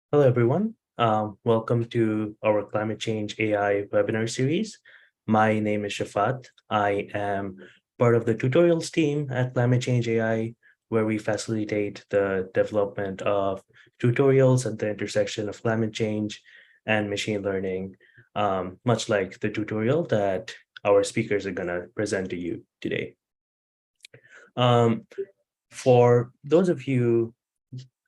Hello, everyone. Welcome to our Climate Change AI webinar series. My name is Shafat. I am part of the tutorials team at Climate Change AI, where we facilitate the development of tutorials at the intersection of climate change and machine learning, much like the tutorial that our speakers are going to present to you today. Um, for those of you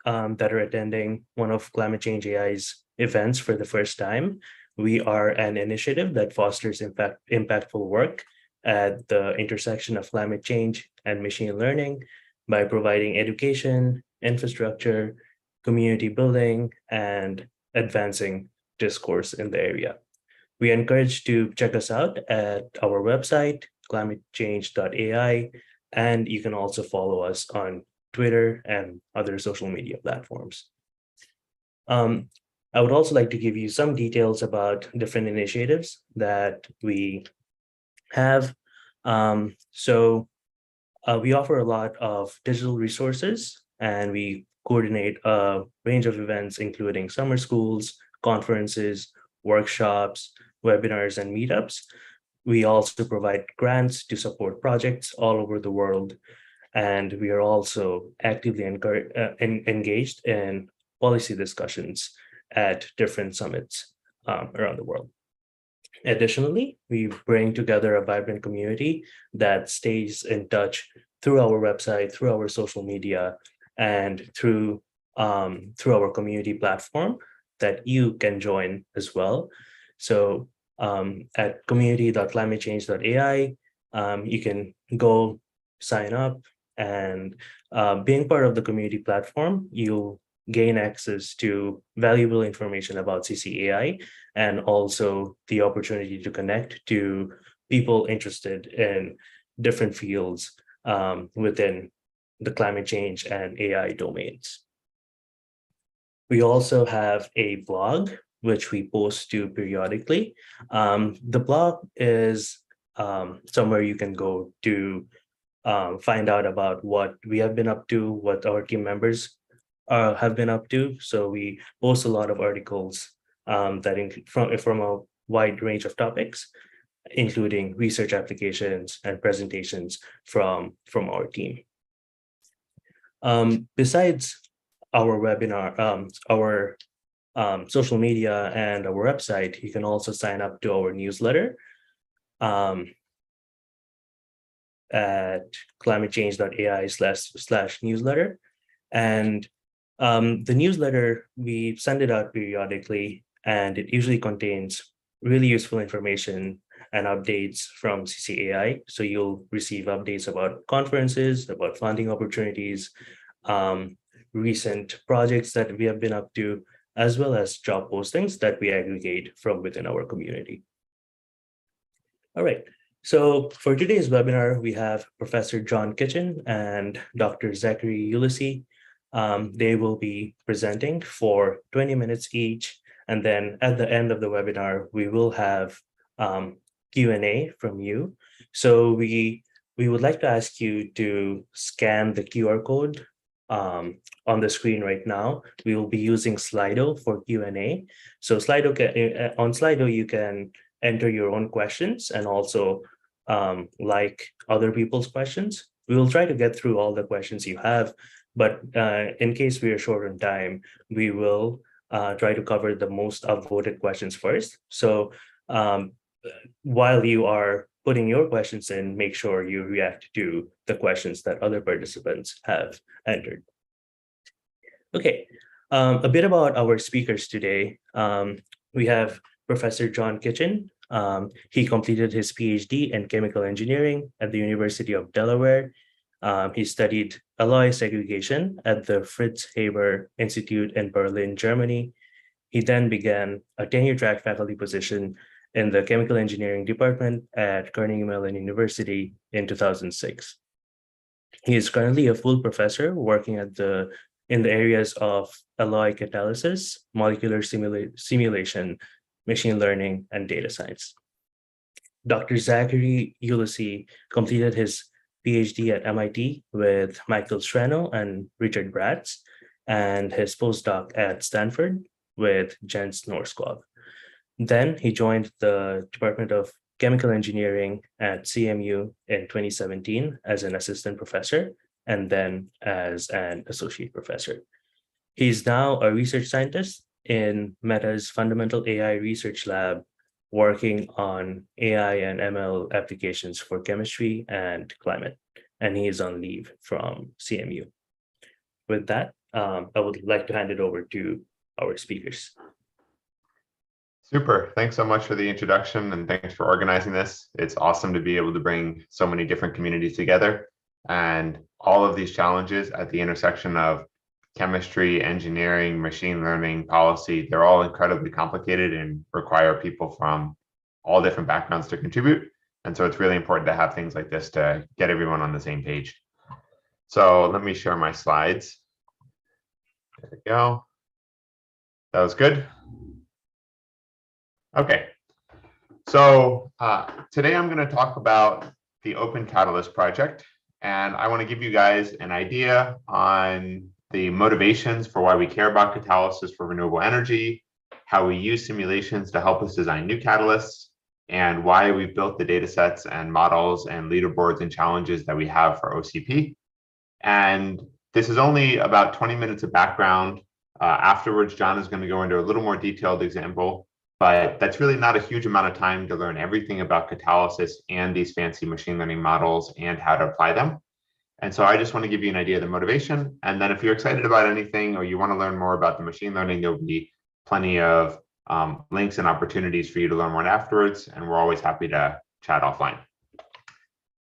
that are attending one of Climate Change AI's events for the first time, we are an initiative that fosters impactful work at the intersection of climate change and machine learning by providing education, infrastructure, community building, and advancing discourse in the area. We encourage to check us out at our website, climatechange.ai, and you can also follow us on Twitter and other social media platforms. I would also like to give you some details about different initiatives that we have. We offer a lot of digital resources, and we coordinate a range of events, including summer schools, conferences, workshops, webinars, and meetups. We also provide grants to support projects all over the world, and we are also actively engaged in policy discussions at different summits around the world. Additionally, we bring together a vibrant community that stays in touch through our website, through our social media, and through our community platform that you can join as well. So at community.climatechange.ai, you can go sign up, and being part of the community platform, you'll gain access to valuable information about CCAI and also the opportunity to connect to people interested in different fields within the climate change and AI domains. We also have a blog, which we post to periodically. The blog is somewhere you can go to find out about what we have been up to, what our team members have been up to. So we post a lot of articles that from a wide range of topics, including research applications and presentations from our team. Besides our webinar, our social media and our website, you can also sign up to our newsletter at climatechange.ai/newsletter. And the newsletter, we send it out periodically, and it usually contains really useful information and updates from CCAI. So you'll receive updates about conferences, about funding opportunities, recent projects that we have been up to, as well as job postings that we aggregate from within our community. All right. So for today's webinar, we have Professor John Kitchen and Dr. Zachary Ulysses. They will be presenting for 20 minutes each. And then at the end of the webinar, we will have Q&A from you. So we would like to ask you to scan the QR code on the screen right now. We will be using Slido for Q&A. So on Slido, you can enter your own questions and also like other people's questions. We will try to get through all the questions you have, but in case we are short on time, we will try to cover the most upvoted questions first. So while you are putting your questions in, make sure you react to the questions that other participants have entered. Okay, a bit about our speakers today. We have Professor John Kitchen. He completed his PhD in chemical engineering at the University of Delaware. He studied alloy segregation at the Fritz Haber Institute in Berlin, Germany. He then began a tenure-track faculty position in the chemical engineering department at Carnegie Mellon University in 2006. He is currently a full professor working in the areas of alloy catalysis, molecular simulation, machine learning, and data science. Dr. Zachary Ulysses completed his PhD at MIT with Michael Strano and Richard Bratz, and his postdoc at Stanford with Jens Norskov. Then he joined the Department of Chemical Engineering at CMU in 2017 as an assistant professor and then as an associate professor. He's now a research scientist in Meta's Fundamental AI Research Lab, working on AI and ML applications for chemistry and climate, and he is on leave from CMU. With that, I would like to hand it over to our speakers. Super. Thanks so much for the introduction, and thanks for organizing this. It's awesome to be able to bring so many different communities together, and all of these challenges at the intersection of chemistry, engineering, machine learning, policy, they're all incredibly complicated and require people from all different backgrounds to contribute. And so it's really important to have things like this to get everyone on the same page. So let me share my slides. There we go. That was good. Okay. So today I'm going to talk about the Open Catalyst project, and I want to give you guys an idea on the motivations for why we care about catalysis for renewable energy, how we use simulations to help us design new catalysts, and why we've built the data sets and models and leaderboards and challenges that we have for OCP. And this is only about 20 minutes of background. Afterwards, John is going to go into a little more detailed example, but that's really not a huge amount of time to learn everything about catalysis and these fancy machine learning models and how to apply them. And so I just want to give you an idea of the motivation. And then if you're excited about anything or you want to learn more about the machine learning, there'll be plenty of links and opportunities for you to learn more afterwards. And we're always happy to chat offline.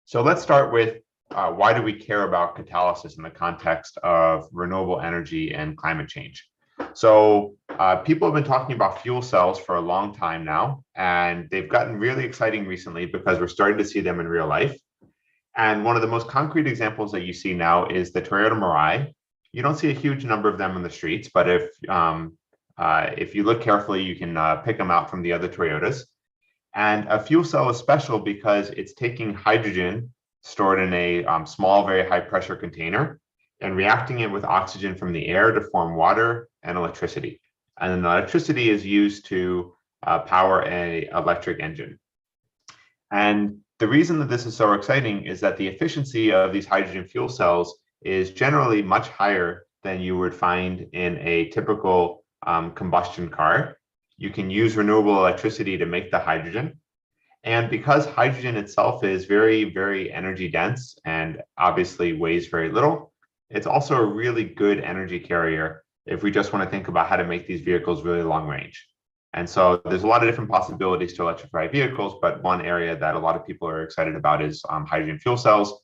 So let's start with why do we care about catalysis in the context of renewable energy and climate change? So people have been talking about fuel cells for a long time now, and they've gotten really exciting recently because we're starting to see them in real life. And one of the most concrete examples that you see now is the Toyota Mirai. You don't see a huge number of them in the streets, but if you look carefully, you can pick them out from the other Toyotas. And a fuel cell is special because it's taking hydrogen stored in a small, very high pressure container and reacting it with oxygen from the air to form water and electricity. And then the electricity is used to power an electric engine. And the reason that this is so exciting is that the efficiency of these hydrogen fuel cells is generally much higher than you would find in a typical combustion car. You can use renewable electricity to make the hydrogen. And because hydrogen itself is very, very energy dense and obviously weighs very little, it's also a really good energy carrier if we just want to think about how to make these vehicles really long range. And so there's a lot of different possibilities to electrify vehicles, but one area that a lot of people are excited about is hydrogen fuel cells.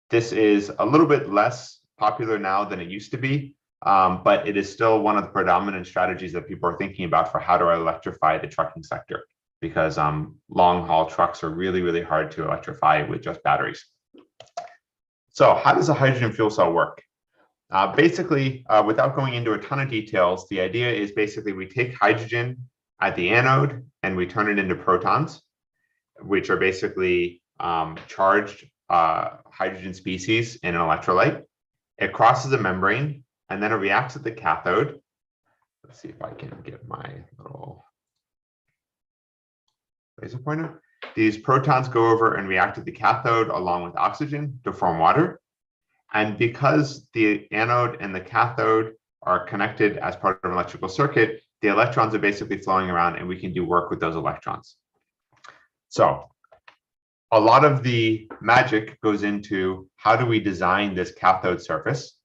This is a little bit less popular now than it used to be, but it is still one of the predominant strategies that people are thinking about for how to electrify the trucking sector, because long haul trucks are really, really hard to electrify with just batteries. So how does a hydrogen fuel cell work? Basically, without going into a ton of details, the idea is basically we take hydrogen at the anode and we turn it into protons, which are basically charged hydrogen species in an electrolyte. It crosses a membrane and then it reacts at the cathode. Let's see if I can get my little laser pointer. These protons go over and react at the cathode along with oxygen to form water. And because the anode and the cathode are connected as part of an electrical circuit, the electrons are basically flowing around and we can do work with those electrons. So a lot of the magic goes into how do we design this cathode surface.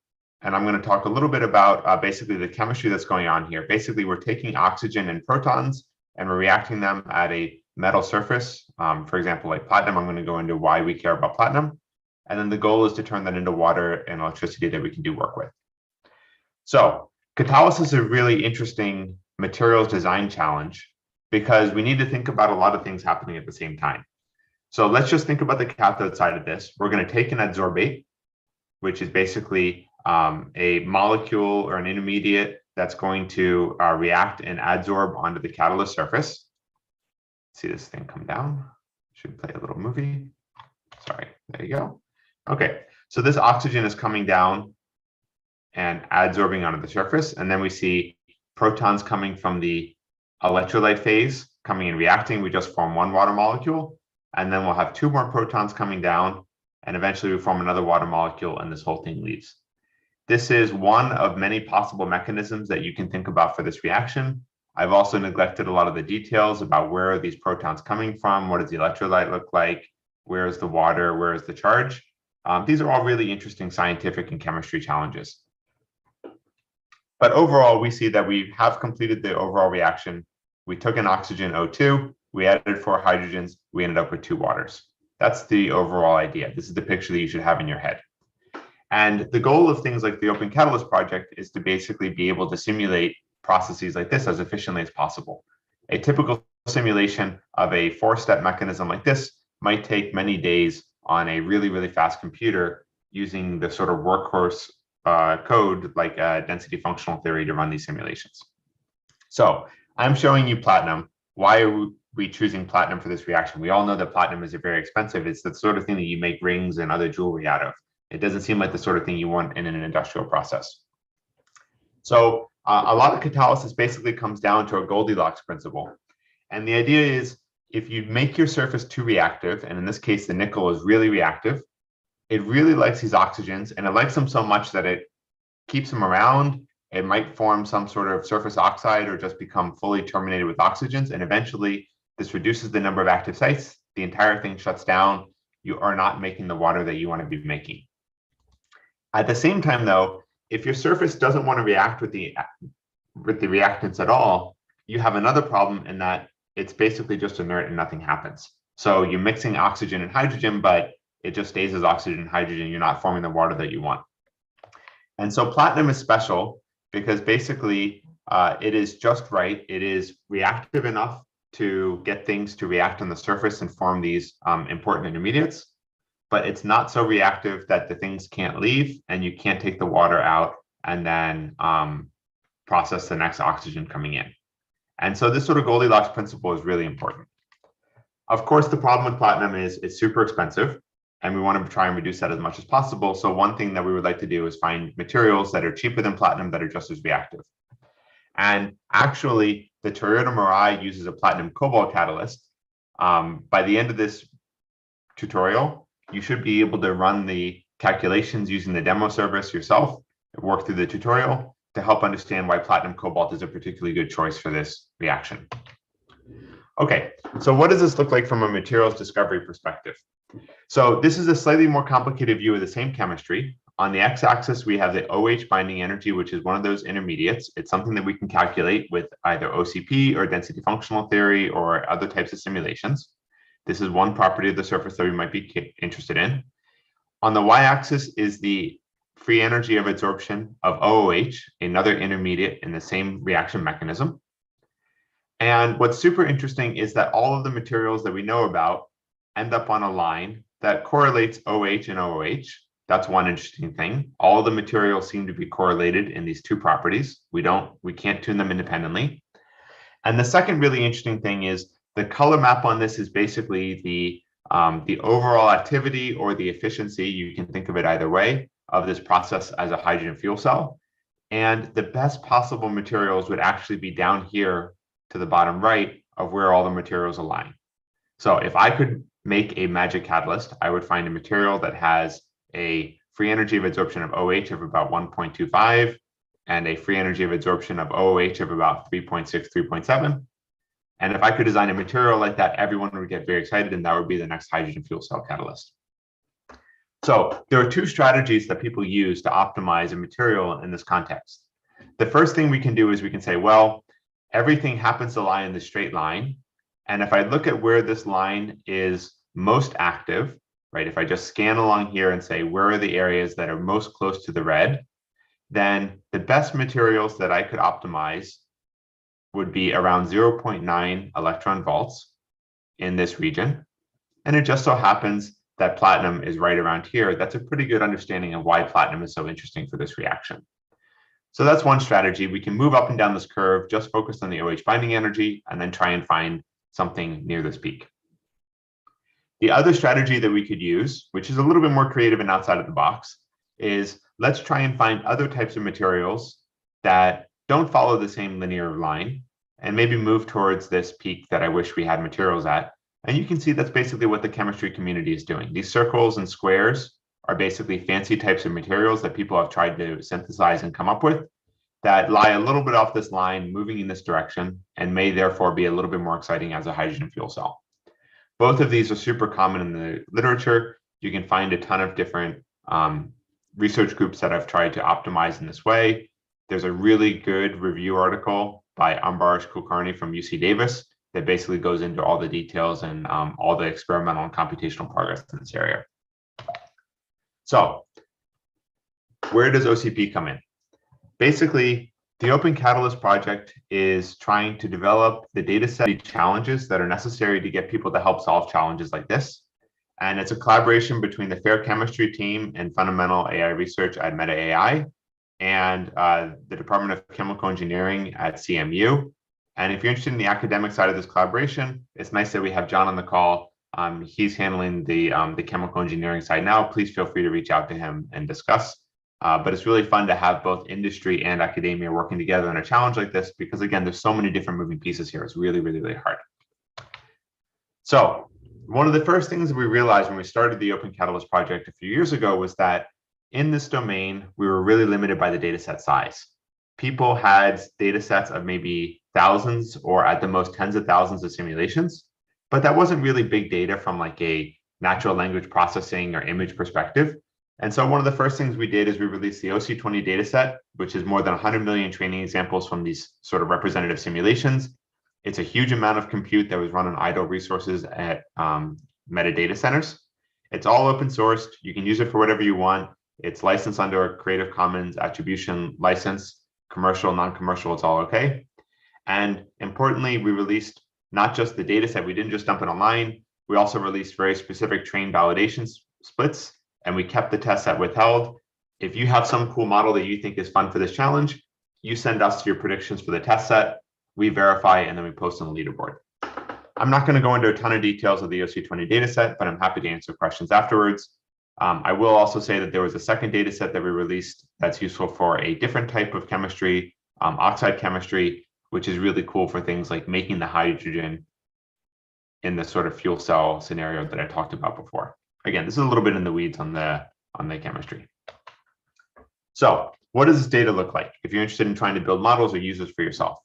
And I'm going to talk a little bit about basically the chemistry that's going on here. Basically, we're taking oxygen and protons and we're reacting them at a metal surface. For example, like platinum, I'm going to go into why we care about platinum. And then the goal is to turn that into water and electricity that we can do work with. So catalysis is a really interesting materials design challenge because we need to think about a lot of things happening at the same time. So let's just think about the cathode side of this. We're going to take an adsorbate, which is basically a molecule or an intermediate that's going to react and adsorb onto the catalyst surface. See this thing come down? Should play a little movie. Sorry, there you go. Okay, so this oxygen is coming down and adsorbing onto the surface. And then we see protons coming from the electrolyte phase coming and reacting. We just form one water molecule, and then we'll have two more protons coming down, and eventually we form another water molecule, and this whole thing leaves. This is one of many possible mechanisms that you can think about for this reaction. I've also neglected a lot of the details about where are these protons coming from, what does the electrolyte look like, where is the water, where is the charge. These are all really interesting scientific and chemistry challenges. But overall, we see that we have completed the overall reaction. We took an oxygen O2, we added 4 hydrogens, we ended up with 2 waters. That's the overall idea. This is the picture that you should have in your head. And the goal of things like the Open Catalyst project is to basically be able to simulate processes like this as efficiently as possible. A typical simulation of a 4-step mechanism like this might take many days on a really, really fast computer using the sort of workhorse code like density functional theory to run these simulations. So I'm showing you platinum. Why are we choosing platinum for this reaction? We all know that platinum is very expensive. It's the sort of thing that you make rings and other jewelry out of. It doesn't seem like the sort of thing you want in an industrial process. So a lot of catalysis basically comes down to a Goldilocks principle. And the idea is if you make your surface too reactive, and in this case, the nickel is really reactive, it really likes these oxygens, and it likes them so much that it keeps them around. It might form some sort of surface oxide or just become fully terminated with oxygens. And eventually, this reduces the number of active sites. The entire thing shuts down. You are not making the water that you want to be making. At the same time, though, if your surface doesn't want to react with the reactants at all, you have another problem in that it's basically just inert and nothing happens. So you're mixing oxygen and hydrogen, but it just stays as oxygen and hydrogen. You're not forming the water that you want. And so platinum is special because basically it is just right. It is reactive enough to get things to react on the surface and form these important intermediates, but it's not so reactive that the things can't leave and you can't take the water out and then process the next oxygen coming in. And so this sort of Goldilocks principle is really important. Of course, the problem with platinum is it's super expensive, and we want to try and reduce that as much as possible. So one thing that we would like to do is find materials that are cheaper than platinum that are just as reactive. And actually, the Toyota Mirai uses a platinum cobalt catalyst. By the end of this tutorial, you should be able to run the calculations using the demo service yourself, work through the tutorial to help understand why platinum cobalt is a particularly good choice for this reaction. Okay, so what does this look like from a materials discovery perspective? So this is a slightly more complicated view of the same chemistry. On the x-axis, we have the OH binding energy, which is one of those intermediates. It's something that we can calculate with either OCP or density functional theory or other types of simulations. This is one property of the surface that we might be interested in. On the y-axis is the free energy of adsorption of OOH, another intermediate in the same reaction mechanism. And what's super interesting is that all of the materials that we know about end up on a line that correlates OH and OOH. That's one interesting thing. All of the materials seem to be correlated in these two properties. We can't tune them independently. And the second really interesting thing is the color map on this is basically the overall activity or the efficiency, you can think of it either way, of this process as a hydrogen fuel cell. And the best possible materials would actually be down here to the bottom right of where all the materials align. So if I could make a magic catalyst, I would find a material that has a free energy of adsorption of OH of about 1.25 and a free energy of adsorption of OOH of about 3.6, 3.7. And if I could design a material like that, everyone would get very excited, and that would be the next hydrogen fuel cell catalyst. So there are two strategies that people use to optimize a material in this context. The first thing we can do is we can say, well, everything happens to lie in the straight line. And if I look at where this line is most active, right, if I just scan along here and say, where are the areas that are most close to the red, then the best materials that I could optimize would be around 0.9 electron volts in this region. And it just so happens that platinum is right around here. That's a pretty good understanding of why platinum is so interesting for this reaction. So that's one strategy. We can move up and down this curve, just focused on the OH binding energy, and then try and find something near this peak. The other strategy that we could use, which is a little bit more creative and outside of the box, is let's try and find other types of materials that don't follow the same linear line and maybe move towards this peak that I wish we had materials at. And you can see that's basically what the chemistry community is doing. These circles and squares are basically fancy types of materials that people have tried to synthesize and come up with that lie a little bit off this line, moving in this direction, and may therefore be a little bit more exciting as a hydrogen fuel cell. Both of these are super common in the literature. You can find a ton of different research groups that have tried to optimize in this way. There's a really good review article by Ambarsh Kulkarni from UC Davis that basically goes into all the details and all the experimental and computational progress in this area. So where does OCP come in? Basically, the Open Catalyst project is trying to develop the dataset challenges that are necessary to get people to help solve challenges like this. And it's a collaboration between the Fair Chemistry team and fundamental AI research at Meta AI and the Department of Chemical Engineering at CMU. And if you're interested in the academic side of this collaboration, it's nice that we have John on the call. He's handling the chemical engineering side now. Please feel free to reach out to him and discuss. But it's really fun to have both industry and academia working together on a challenge like this, because again, there's so many different moving pieces here. It's really, really, really hard. So one of the first things that we realized when we started the Open Catalyst project a few years ago was that in this domain, we were really limited by the data set size. People had data sets of maybe thousands or at the most tens of thousands of simulations, but that wasn't really big data from like a natural language processing or image perspective. And so one of the first things we did is we released the OC20 dataset, which is more than 100 million training examples from these sort of representative simulations. It's a huge amount of compute that was run on idle resources at metadata centers. It's all open sourced. You can use it for whatever you want. It's licensed under a Creative Commons attribution license, commercial, non-commercial, it's all okay. And importantly, we released not just the dataset. We didn't just dump it online. We also released very specific train validation splits, and we kept the test set withheld. If you have some cool model that you think is fun for this challenge, you send us your predictions for the test set, we verify, and then we post on the leaderboard. I'm not going to go into a ton of details of the OC20 dataset, but I'm happy to answer questions afterwards. I will also say that there was a second dataset that we released that's useful for a different type of chemistry, oxide chemistry, which is really cool for things like making the hydrogen in the sort of fuel cell scenario that I talked about before. Again, this is a little bit in the weeds on the chemistry. So what does this data look like if you're interested in trying to build models or use this for yourself?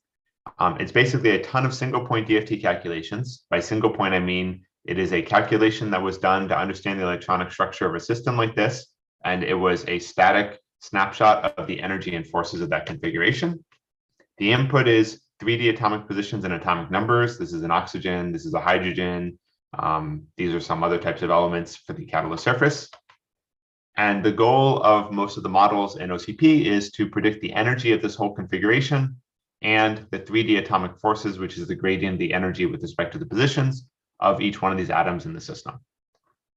It's basically a ton of single point DFT calculations. By single point, I mean it is a calculation that was done to understand the electronic structure of a system like this, and it was a static snapshot of the energy and forces of that configuration. The input is 3D atomic positions and atomic numbers. This is an oxygen, this is a hydrogen. These are some other types of elements for the catalyst surface. And the goal of most of the models in OCP is to predict the energy of this whole configuration and the 3D atomic forces, which is the gradient, the energy with respect to the positions of each one of these atoms in the system.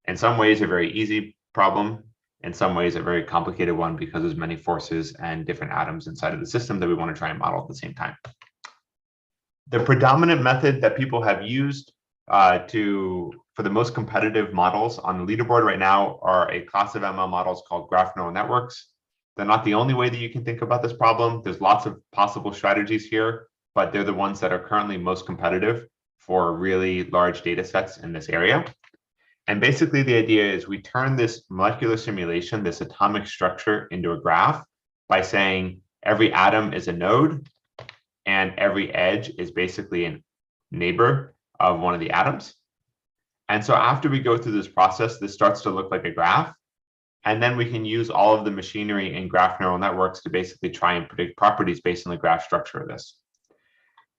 In some ways, a very easy problem. In some ways, a very complicated one because there's many forces and different atoms inside of the system that we want to try and model at the same time. The predominant method that people have used for the most competitive models on the leaderboard right now are a class of ML models called graph neural networks. They're not the only way that you can think about this problem. There's lots of possible strategies here, but they're the ones that are currently most competitive for really large data sets in this area. And basically the idea is we turn this molecular simulation, this atomic structure, into a graph by saying every atom is a node and every edge is basically a neighbor of one of the atoms. And so after we go through this process, this starts to look like a graph. And then we can use all of the machinery in graph neural networks to basically try and predict properties based on the graph structure of this.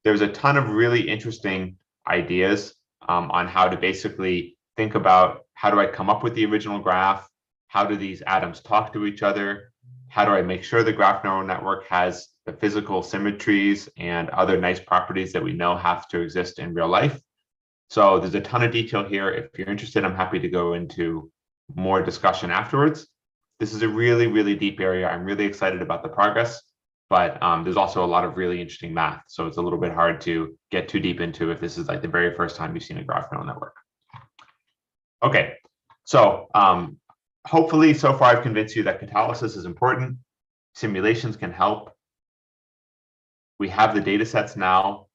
There's a ton of really interesting ideas on how to basically think about how do I come up with the original graph? How do these atoms talk to each other? How do I make sure the graph neural network has the physical symmetries and other nice properties that we know have to exist in real life? So there's a ton of detail here. If you're interested, I'm happy to go into more discussion afterwards. This is a really, really deep area. I'm really excited about the progress, but there's also a lot of really interesting math. So it's a little bit hard to get too deep into if this is like the very first time you've seen a graph neural network. Okay, so hopefully, so far I've convinced you that catalysis is important. Simulations can help. We have the data sets now,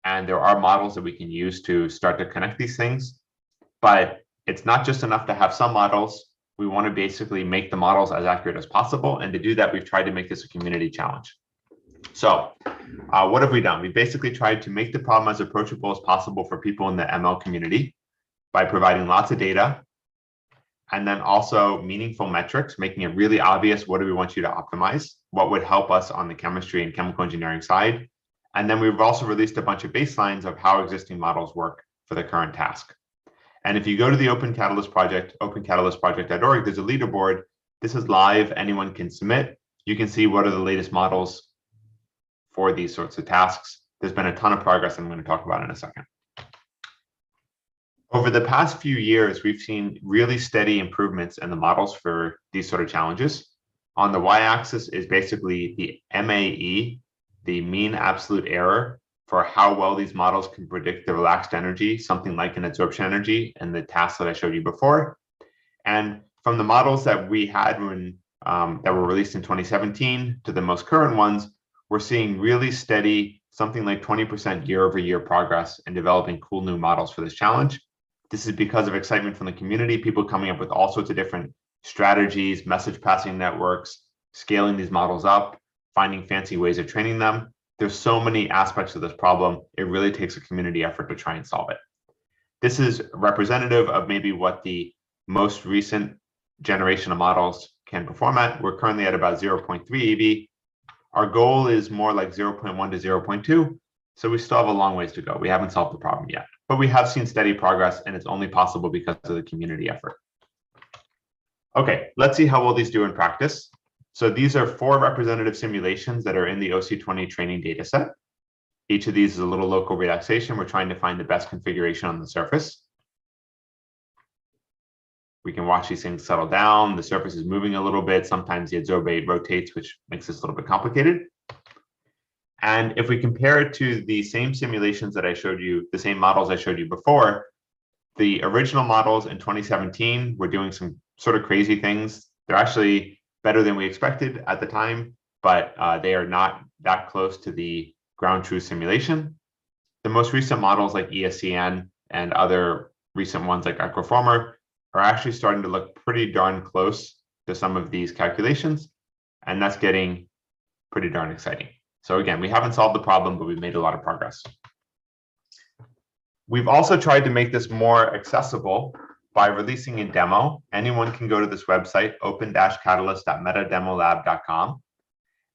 and there are models that we can use to start to connect these things. But it's not just enough to have some models. We want to basically make the models as accurate as possible. And to do that, we've tried to make this a community challenge. So what have we done? We basically tried to make the problem as approachable as possible for people in the ML community by providing lots of data, and then also meaningful metrics, making it really obvious what do we want you to optimize, what would help us on the chemistry and chemical engineering side. And then we've also released a bunch of baselines of how existing models work for the current task. And if you go to the Open Catalyst project, opencatalystproject.org, there's a leaderboard. This is live, anyone can submit. You can see what are the latest models for these sorts of tasks. There's been a ton of progress I'm going to talk about in a second. Over the past few years, we've seen really steady improvements in the models for these sort of challenges. On the y-axis is basically the MAE, the mean absolute error, for how well these models can predict the relaxed energy, something like an adsorption energy in the task that I showed you before. And from the models that we had when that were released in 2017 to the most current ones, we're seeing really steady, something like 20% year-over-year progress in developing cool new models for this challenge. This is because of excitement from the community, people coming up with all sorts of different strategies, message passing networks, scaling these models up, finding fancy ways of training them. There's so many aspects of this problem. It really takes a community effort to try and solve it. This is representative of maybe what the most recent generation of models can perform at. We're currently at about 0.3 eV. Our goal is more like 0.1 to 0.2. So we still have a long ways to go. We haven't solved the problem yet, but we have seen steady progress, and it's only possible because of the community effort. Okay, let's see how well these do in practice. So these are 4 representative simulations that are in the OC20 training dataset. Each of these is a little local relaxation. We're trying to find the best configuration on the surface. We can watch these things settle down. The surface is moving a little bit. Sometimes the adsorbate rotates, which makes this a little bit complicated. And if we compare it to the same simulations that I showed you, the same models I showed you before, the original models in 2017 were doing some sort of crazy things. They're actually better than we expected at the time, but they are not that close to the ground truth simulation. The most recent models like ESCN and other recent ones like Acroformer are actually starting to look pretty darn close to some of these calculations, and that's getting pretty darn exciting. So again, we haven't solved the problem, but we've made a lot of progress. We've also tried to make this more accessible by releasing a demo. Anyone can go to this website, open-catalyst.metademolab.com.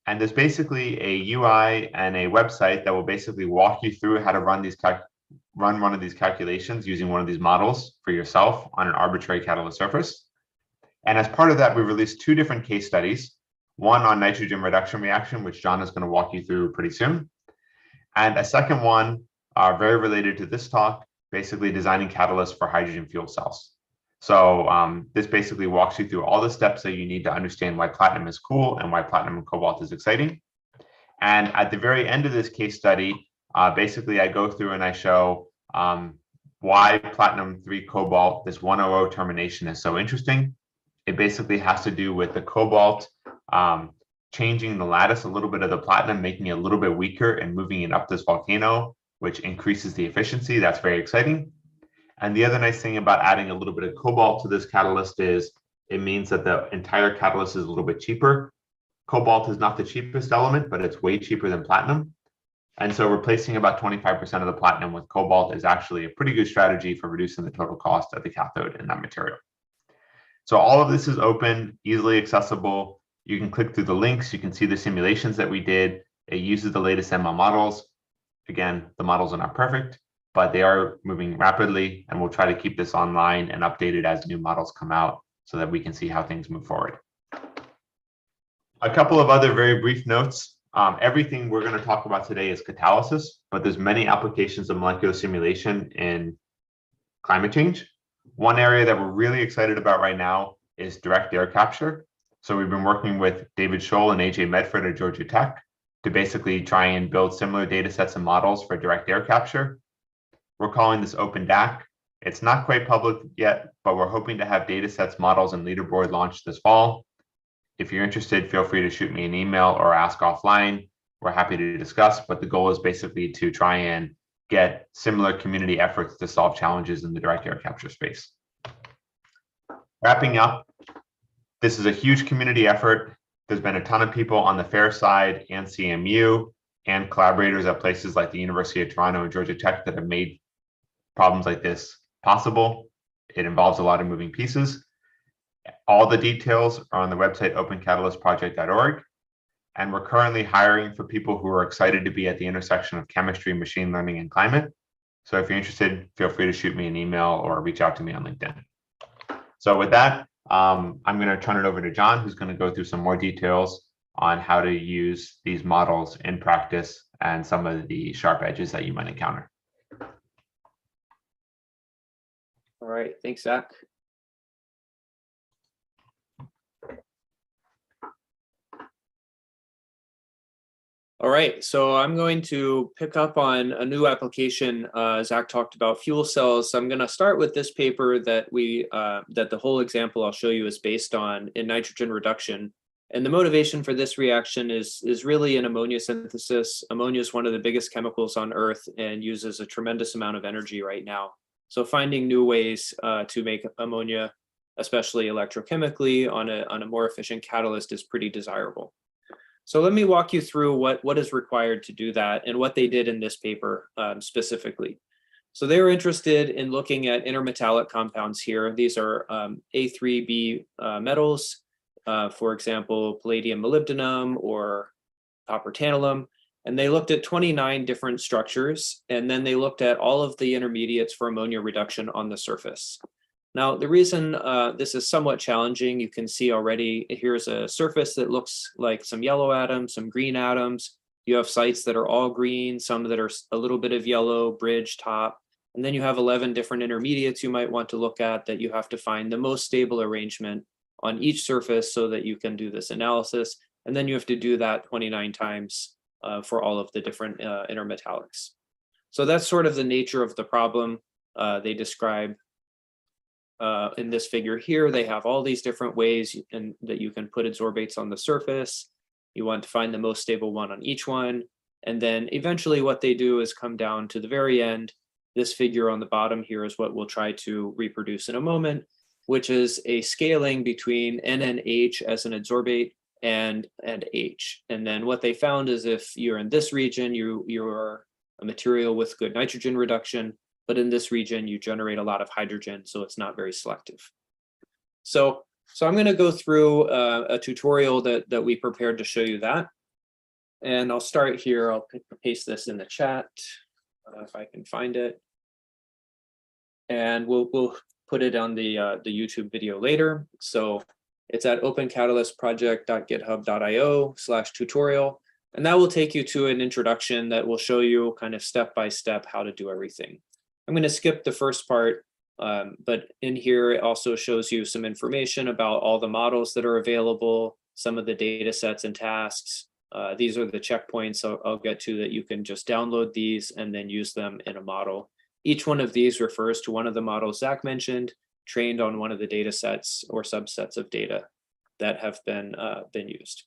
And there's basically a UI and a website that will basically walk you through how to run one of these calculations using one of these models for yourself on an arbitrary catalyst surface. And as part of that, we released 2 different case studies, one on nitrogen reduction reaction, which John is going to walk you through pretty soon, and a second one very related to this talk, basically designing catalysts for hydrogen fuel cells. So this basically walks you through all the steps that you need to understand why platinum is cool and why platinum and cobalt is exciting. And at the very end of this case study, basically I go through and I show why platinum 3 cobalt, this 100 termination, is so interesting. It basically has to do with the cobalt changing the lattice a little bit of the platinum, making it a little bit weaker and moving it up this volcano, which increases the efficiency. That's very exciting. And the other nice thing about adding a little bit of cobalt to this catalyst is it means that the entire catalyst is a little bit cheaper. Cobalt is not the cheapest element, but it's way cheaper than platinum. And so replacing about 25% of the platinum with cobalt is actually a pretty good strategy for reducing the total cost of the cathode in that material. So all of this is open, easily accessible. You can click through the links. You can see the simulations that we did. It uses the latest ML models. Again, the models are not perfect, but they are moving rapidly, and we'll try to keep this online and updated as new models come out so that we can see how things move forward. A couple of other very brief notes. Everything we're going to talk about today is catalysis, but there's many applications of molecular simulation in climate change. One area that we're really excited about right now is direct air capture. So we've been working with David Scholl and AJ Medford at Georgia Tech to basically try and build similar data sets and models for direct air capture. We're calling this Open DAC. It's not quite public yet, but we're hoping to have datasets, models, and leaderboard launched this fall. If you're interested, feel free to shoot me an email or ask offline. We're happy to discuss, but the goal is basically to try and get similar community efforts to solve challenges in the direct air capture space. Wrapping up, this is a huge community effort. There's been a ton of people on the FAIR side and CMU and collaborators at places like the University of Toronto and Georgia Tech that have made problems like this possible. It involves a lot of moving pieces. All the details are on the website opencatalyst.project.org. And we're currently hiring for people who are excited to be at the intersection of chemistry, machine learning, and climate. So if you're interested, feel free to shoot me an email or reach out to me on LinkedIn. So with that, I'm going to turn it over to John, who's going to go through some more details on how to use these models in practice and some of the sharp edges that you might encounter. All right, thanks, Zach. All right, so I'm going to pick up on a new application. Zach talked about fuel cells. So I'm going to start with this paper that that the whole example I'll show you is based on in nitrogen reduction. And the motivation for this reaction is really an ammonia synthesis. Ammonia is one of the biggest chemicals on Earth and uses a tremendous amount of energy right now. So finding new ways to make ammonia, especially electrochemically, on a more efficient catalyst is pretty desirable. So let me walk you through what is required to do that and what they did in this paper specifically. So they were interested in looking at intermetallic compounds here. These are A3B metals, for example, palladium molybdenum or copper tantalum. And they looked at 29 different structures, and then they looked at all of the intermediates for ammonia reduction on the surface. Now, the reason this is somewhat challenging, you can see already, here's a surface that looks like some yellow atoms, some green atoms. You have sites that are all green, some that are a little bit of yellow, bridge, top. And then you have 11 different intermediates you might want to look at that you have to find the most stable arrangement on each surface so that you can do this analysis. And then you have to do that 29 times for all of the different intermetallics. So that's sort of the nature of the problem they describe. In this figure here, they have all these different ways that you can put adsorbates on the surface. You want to find the most stable one on each one. And then eventually what they do is come down to the very end. This figure on the bottom here is what we'll try to reproduce in a moment, which is a scaling between N and H as an adsorbate and H. And then what they found is if you're in this region, you're a material with good nitrogen reduction. But in this region, you generate a lot of hydrogen, so it's not very selective. So I'm going to go through a tutorial that we prepared to show you that. And I'll start here. I'll paste this in the chat if I can find it. And we'll put it on the YouTube video later. So it's at opencatalyst.project.github.io/tutorial. And that will take you to an introduction that will show you kind of step by step how to do everything. I'm going to skip the first part, but in here it also shows you some information about all the models that are available, some of the data sets and tasks. These are the checkpoints I'll get to that you can just download these and then use them in a model. Each one of these refers to one of the models Zach mentioned, trained on one of the data sets or subsets of data that have been used.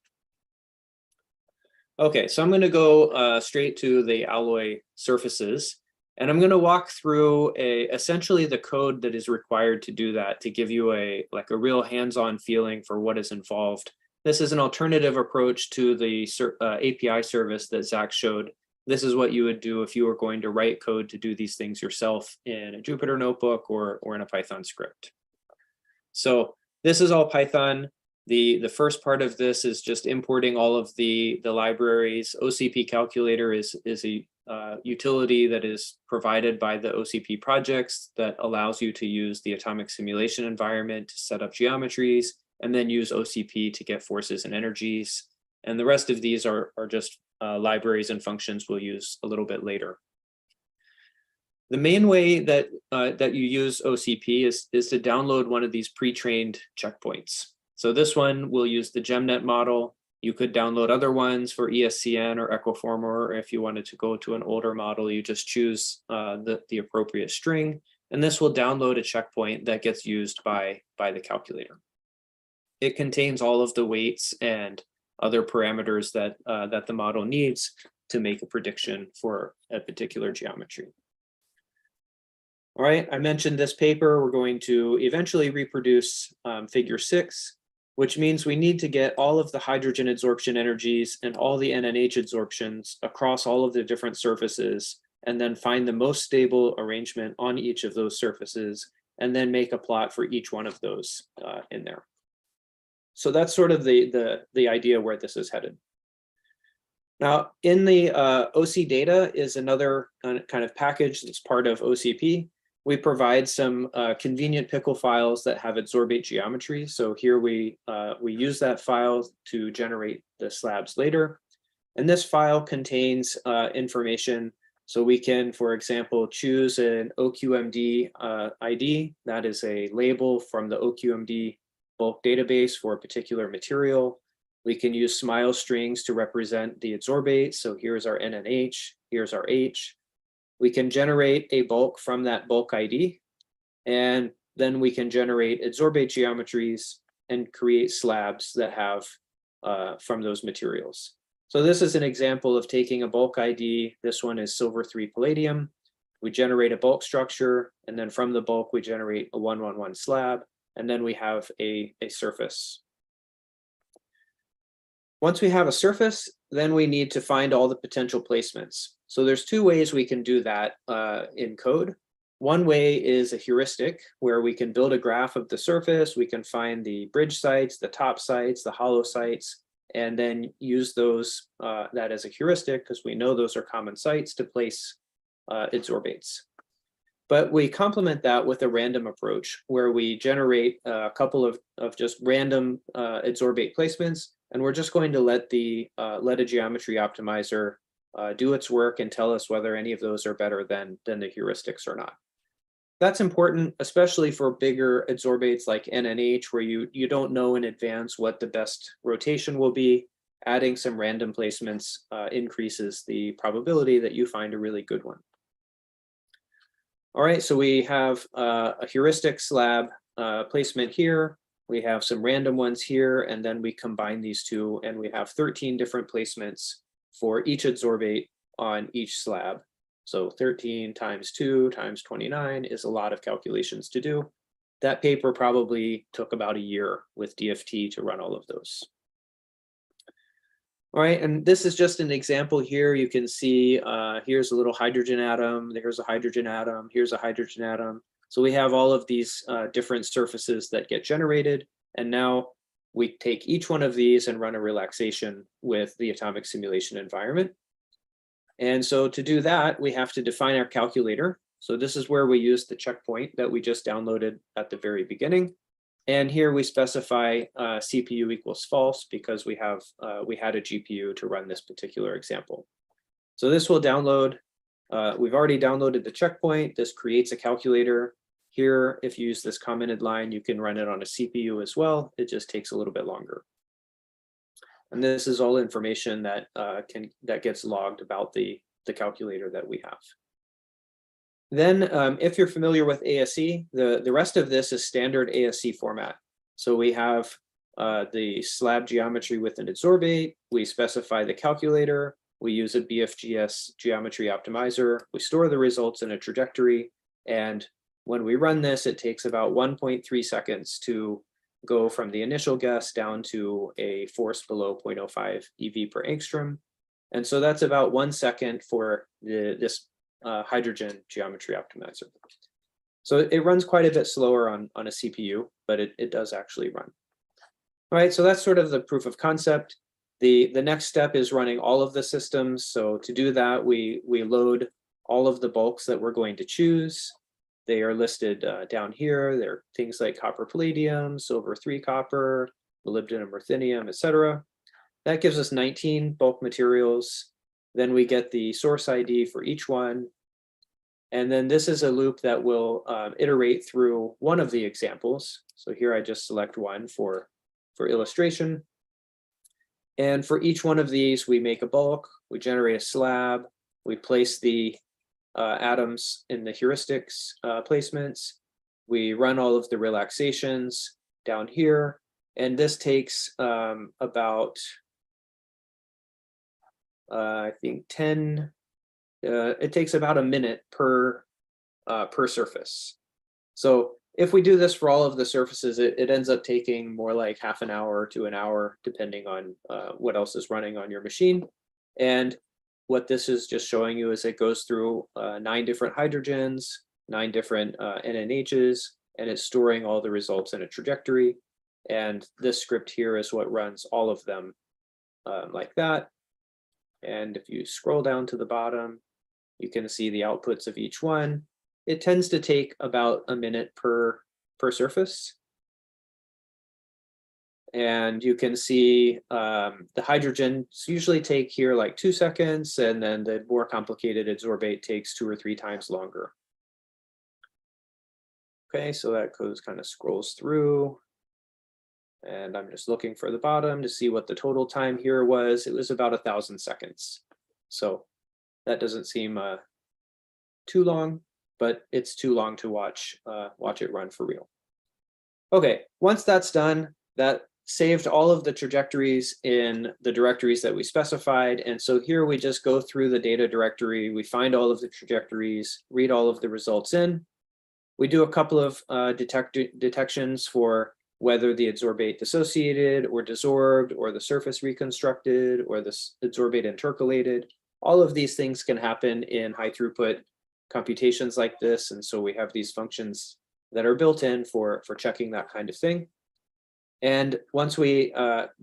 Okay, so I'm going to go straight to the alloy surfaces. And I'm going to walk through essentially the code that is required to do that, to give you a real hands-on feeling for what is involved. This is an alternative approach to the API service that Zach showed. This is what you would do if you were going to write code to do these things yourself in a Jupyter notebook or in a Python script. So this is all Python. The first part of this is just importing all of the libraries. OCP calculator is a utility that is provided by the OCP projects that allows you to use the atomic simulation environment to set up geometries and then use OCP to get forces and energies. And the rest of these are just libraries and functions we'll use a little bit later. The main way that you use OCP is to download one of these pre-trained checkpoints. So this one will use the GemNet model. You could download other ones for ESCN or Equiformer, or if you wanted to go to an older model, you just choose the appropriate string And this will download a checkpoint that gets used by the calculator. It contains all of the weights and other parameters that, that the model needs to make a prediction for a particular geometry. All right, I mentioned this paper. We're going to eventually reproduce figure 6, which means we need to get all of the hydrogen adsorption energies and all the NNH adsorptions across all of the different surfaces, and then find the most stable arrangement on each of those surfaces, and then make a plot for each one of those in there. So that's sort of the idea where this is headed. Now, in the OC data is another kind of package that's part of OCP. We provide some convenient pickle files that have adsorbate geometry. So here we use that file to generate the slabs later. And this file contains information. So we can, for example, choose an OQMD ID. That is a label from the OQMD bulk database for a particular material. We can use SMILE strings to represent the adsorbate. So here's our NNH, here's our H. We can generate a bulk from that bulk ID, and then we can generate adsorbate geometries and create slabs that have from those materials. So this is an example of taking a bulk ID. This one is silver 3 palladium. We generate a bulk structure, and then from the bulk, we generate a 111 slab, and then we have a surface. Once we have a surface, then we need to find all the potential placements. So there's two ways we can do that in code. One way is a heuristic, where we can build a graph of the surface. We can find the bridge sites, the top sites, the hollow sites, and then use those that as a heuristic, because we know those are common sites to place adsorbates. But we complement that with a random approach, where we generate a couple of just random adsorbate placements, and we're just going to let a geometry optimizer do its work and tell us whether any of those are better than the heuristics or not. That's important, especially for bigger adsorbates like NNH, where you don't know in advance what the best rotation will be. Adding some random placements increases the probability that you find a really good one. All right, so we have a heuristic slab placement here. We have some random ones here, and then we combine these two, and we have 13 different placements for each adsorbate on each slab. So 13 times 2 times 29 is a lot of calculations to do. That paper probably took about a year with DFT to run all of those. All right, and this is just an example here. You can see here's a little hydrogen atom, there's a hydrogen atom, here's a hydrogen atom. So we have all of these different surfaces that get generated, and now we take each one of these and run a relaxation with the atomic simulation environment. And so to do that, we have to define our calculator. So this is where we use the checkpoint that we just downloaded at the very beginning. And here we specify CPU equals false, because we had a GPU to run this particular example. So this will download. We've already downloaded the checkpoint. This creates a calculator. Here, if you use this commented line, you can run it on a CPU as well. It just takes a little bit longer. And this is all information that gets logged about the calculator that we have. Then, if you're familiar with ASE, the rest of this is standard ASE format. So we have the slab geometry with an adsorbate. We specify the calculator. We use a BFGS geometry optimizer. We store the results in a trajectory. And when we run this, it takes about 1.3 seconds to go from the initial guess down to a force below 0.05 EV per angstrom. And so that's about 1 second for this hydrogen geometry optimizer. So it runs quite a bit slower on a CPU, but it does actually run. All right, so that's sort of the proof of concept. The next step is running all of the systems. So to do that, we load all of the bulks that we're going to choose. They are listed down here. They're things like copper palladium, silver 3 copper, molybdenum ruthenium, etc. That gives us 19 bulk materials. Then we get the source ID for each one. And then this is a loop that will iterate through one of the examples. So here I just select one for illustration. And for each one of these, we make a bulk, we generate a slab, we place the atoms in the heuristics placements. We run all of the relaxations down here, and this takes about, I think 10, it takes about a minute per surface. So if we do this for all of the surfaces, it ends up taking more like half an hour to an hour, depending on what else is running on your machine. And what this is just showing you is it goes through 9 different hydrogens, 9 different NNHs, and it's storing all the results in a trajectory. And this script here is what runs all of them like that. And if you scroll down to the bottom, you can see the outputs of each one. It tends to take about a minute per surface. And you can see the hydrogens usually take here like 2 seconds, and then the more complicated adsorbate takes 2 or 3 times longer. Okay, so that goes kind of scrolls through. And I'm just looking for the bottom to see what the total time here was. It was about 1,000 seconds. So that doesn't seem too long, but it's too long to watch it run for real. Okay, once that's done, that saved all of the trajectories in the directories that we specified. And so here we just go through the data directory, we find all of the trajectories, read all of the results in. We do a couple of detections for whether the adsorbate dissociated or desorbed, or the surface reconstructed, or the adsorbate intercalated. All of these things can happen in high throughput computations like this. And so we have these functions that are built in for checking that kind of thing. And once we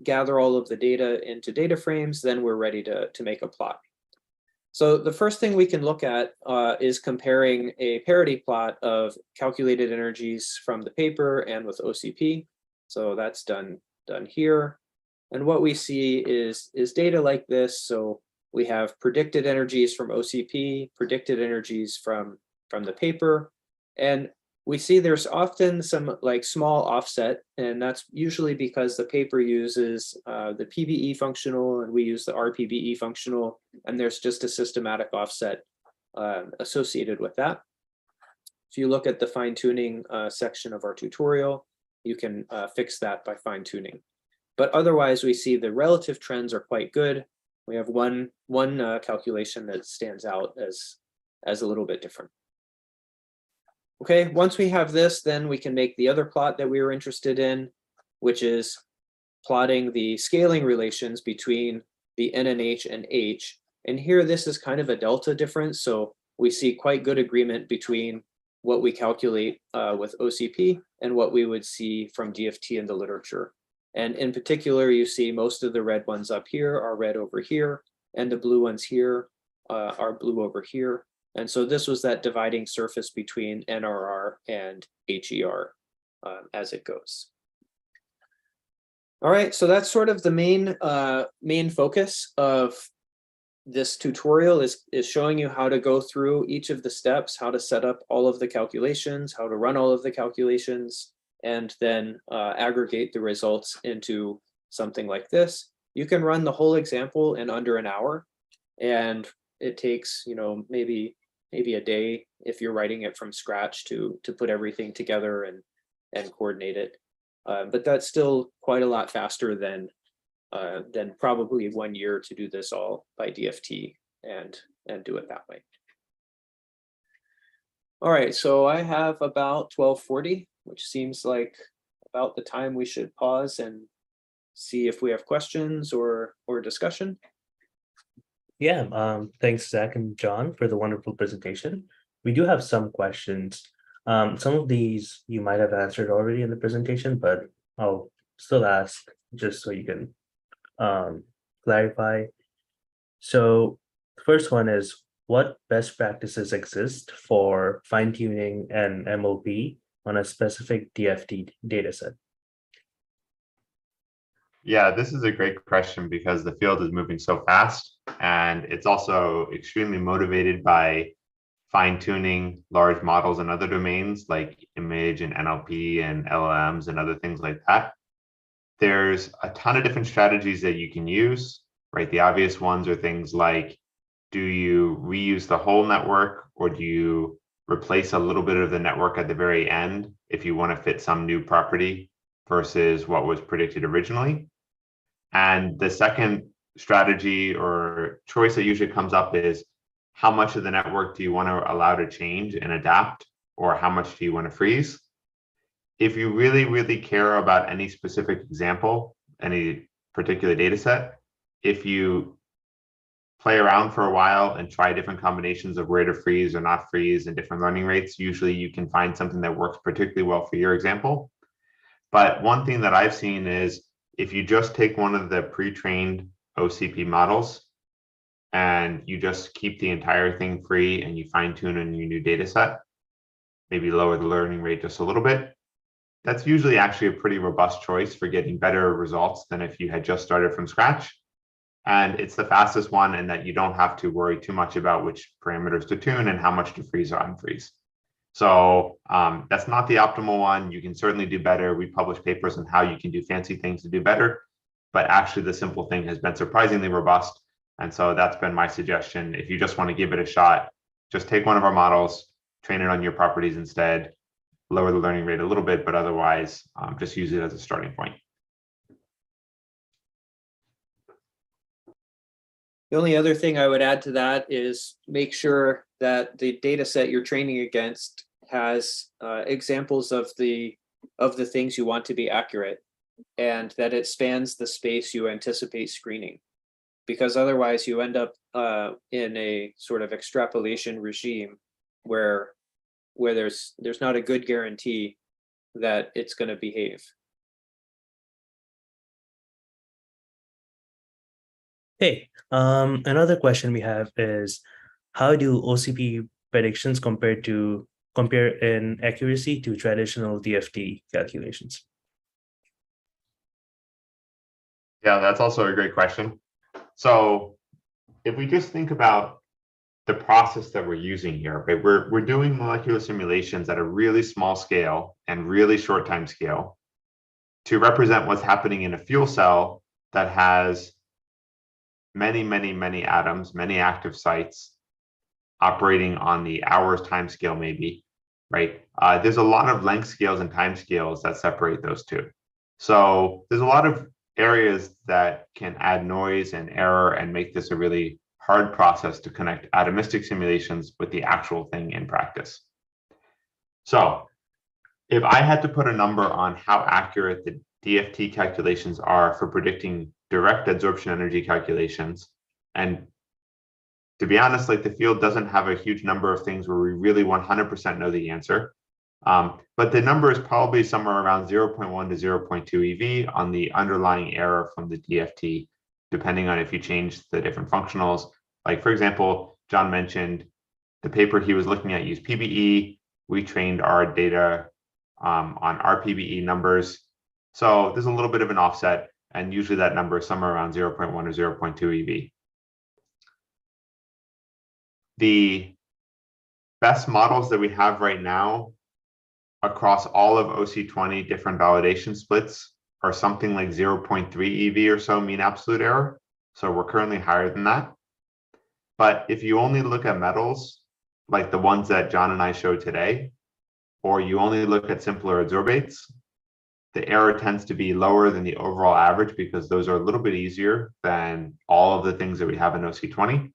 gather all of the data into data frames, then we're ready to make a plot. So the first thing we can look at is comparing a parity plot of calculated energies from the paper and with OCP. So that's done here. And what we see is data like this. So we have predicted energies from OCP, predicted energies from the paper, and we see there's often some like small offset, and that's usually because the paper uses the PBE functional and we use the RPBE functional, and there's just a systematic offset associated with that. If you look at the fine-tuning section of our tutorial, you can fix that by fine-tuning. But otherwise, we see the relative trends are quite good. We have one calculation that stands out as a little bit different. Okay, once we have this, then we can make the other plot that we were interested in, which is plotting the scaling relations between the NNH and H. And here, this is kind of a delta difference. So we see quite good agreement between what we calculate with OCP and what we would see from DFT in the literature. And in particular, you see most of the red ones up here are red over here, and the blue ones here are blue over here. And so this was that dividing surface between NRR and HER as it goes. All right, so that's sort of the main focus of this tutorial is showing you how to go through each of the steps, how to set up all of the calculations, how to run all of the calculations, and then aggregate the results into something like this. You can run the whole example in under an hour, and it takes, you know, maybe a day if you're writing it from scratch to put everything together and coordinate it. But that's still quite a lot faster than probably 1 year to do this all by DFT and do it that way. All right, so I have about 12:40, which seems like about the time we should pause and see if we have questions or discussion. Yeah, thanks, Zach and John, for the wonderful presentation. We do have some questions. Some of these you might have answered already in the presentation, but I'll still ask just so you can clarify. So the first one is, what best practices exist for fine-tuning an MOP on a specific DFT dataset? Yeah, this is a great question because the field is moving so fast, and it's also extremely motivated by fine-tuning large models in other domains like image and NLP and LLMs and other things like that. There's a ton of different strategies that you can use, right? The obvious ones are things like Do you reuse the whole network, or do you replace a little bit of the network at the very end if you want to fit some new property versus what was predicted originally? And the second strategy or choice that usually comes up is, how much of the network do you want to allow to change and adapt, or how much do you want to freeze? If you really, really care about any specific example, any particular data set, if you play around for a while and try different combinations of where to freeze or not freeze and different learning rates, usually you can find something that works particularly well for your example. But one thing that I've seen is, if you just take one of the pre-trained OCP models and you just keep the entire thing free and you fine tune in your new data set, maybe lower the learning rate just a little bit, that's usually actually a pretty robust choice for getting better results than if you had just started from scratch. And it's the fastest one in that you don't have to worry too much about which parameters to tune and how much to freeze or unfreeze. So that's not the optimal one. You can certainly do better. We publish papers on how you can do fancy things to do better, but actually the simple thing has been surprisingly robust. And so that's been my suggestion. If you just want to give it a shot, just take one of our models, train it on your properties instead, lower the learning rate a little bit, but otherwise just use it as a starting point. The only other thing I would add to that is make sure that the data set you're training against has examples of the things you want to be accurate, and that it spans the space you anticipate screening, because otherwise you end up in a sort of extrapolation regime where there's not a good guarantee that it's going to behave. Hey, another question we have is, how do OCP predictions compare in accuracy to traditional DFT calculations? Yeah, that's also a great question. So if we just think about the process that we're using here, right? We're doing molecular simulations at a really small scale and really short time scale to represent what's happening in a fuel cell that has many, many, many atoms, many active sites operating on the hours time scale, maybe, right? There's a lot of length scales and time scales that separate those two. So there's a lot of areas that can add noise and error and make this a really hard process to connect atomistic simulations with the actual thing in practice. So if I had to put a number on how accurate the DFT calculations are for predicting direct adsorption energy calculations, and to be honest, like, the field doesn't have a huge number of things where we really 100% know the answer. But the number is probably somewhere around 0.1 to 0.2 EV on the underlying error from the DFT, depending on if you change the different functionals. Like, for example, John mentioned the paper he was looking at used PBE. We trained our data on our PBE numbers. So there's a little bit of an offset, and usually that number is somewhere around 0.1 or 0.2 EV. The best models that we have right now across all of OC20 different validation splits are something like 0.3 EV or so mean absolute error. So we're currently higher than that. But if you only look at metals, like the ones that John and I showed today, or you only look at simpler adsorbates, the error tends to be lower than the overall average, because those are a little bit easier than all of the things that we have in OC20.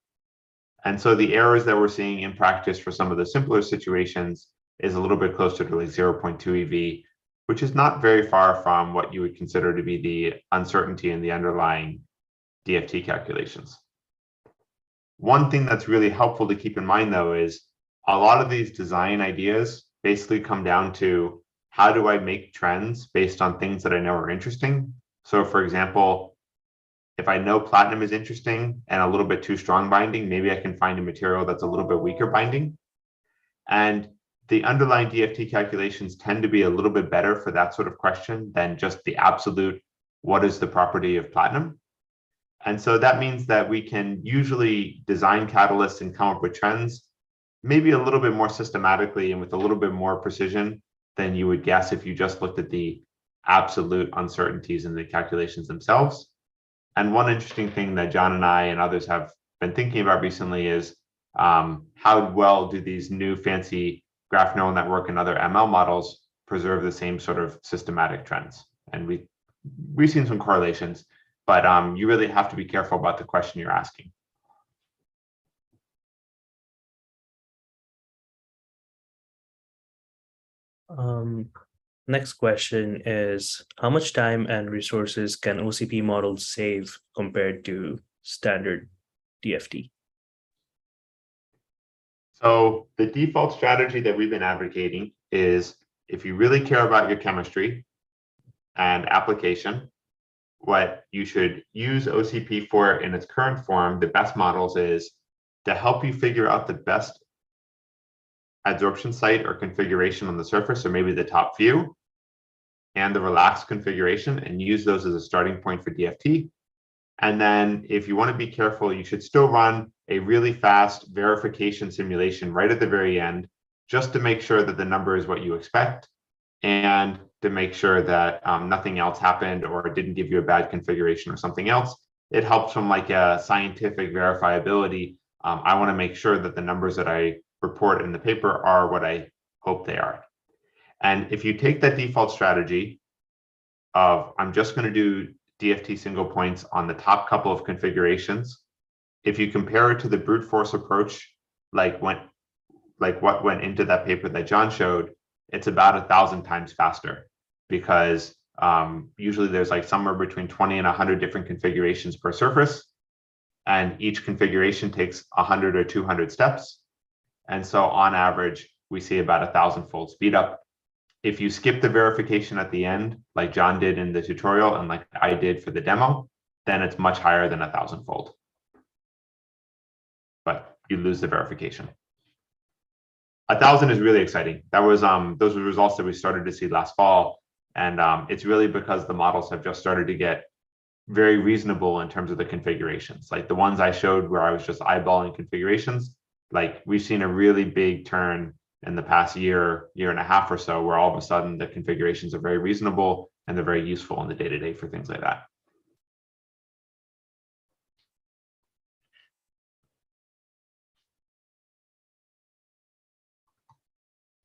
And so the errors that we're seeing in practice for some of the simpler situations is a little bit closer to like 0.2 EV, which is not very far from what you would consider to be the uncertainty in the underlying DFT calculations. One thing that's really helpful to keep in mind, though, is a lot of these design ideas basically come down to, how do I make trends based on things that I know are interesting? So for example, if I know platinum is interesting and a little bit too strong binding, maybe I can find a material that's a little bit weaker binding. And the underlying DFT calculations tend to be a little bit better for that sort of question than just the absolute, what is the property of platinum? And so that means that we can usually design catalysts and come up with trends maybe a little bit more systematically and with a little bit more precision than you would guess if you just looked at the absolute uncertainties in the calculations themselves. And one interesting thing that John and I and others have been thinking about recently is how well do these new fancy graph neural network and other ML models preserve the same sort of systematic trends? And we've seen some correlations, but you really have to be careful about the question you're asking. Next question is, how much time and resources can OCP models save compared to standard DFT? So the default strategy that we've been advocating is, if you really care about your chemistry and application, what you should use OCP for in its current form, the best models, is to help you figure out the best adsorption site or configuration on the surface, or maybe the top view, and the relaxed configuration, and use those as a starting point for DFT. And then if you want to be careful, you should still run a really fast verification simulation right at the very end, just to make sure that the number is what you expect, and to make sure that nothing else happened or it didn't give you a bad configuration or something else. It helps from like a scientific verifiability. I want to make sure that the numbers that I report in the paper are what I hope they are. And if you take that default strategy of, I'm just going to do DFT single points on the top couple of configurations, if you compare it to the brute force approach, like what went into that paper that John showed, it's about 1,000 times faster, because usually there's like somewhere between 20 and 100 different configurations per surface, and each configuration takes 100 or 200 steps. And so on average, we see about 1,000-fold speed up. If you skip the verification at the end, like John did in the tutorial and like I did for the demo, then it's much higher than 1,000-fold. But you lose the verification. 1,000 is really exciting. That was those were results that we started to see last fall, and it's really because the models have just started to get very reasonable in terms of the configurations. Like the ones I showed where I was just eyeballing configurations, like we've seen a really big turn in the past year and a half or so, where all of a sudden the configurations are very reasonable and they're very useful in the day-to-day for things like that.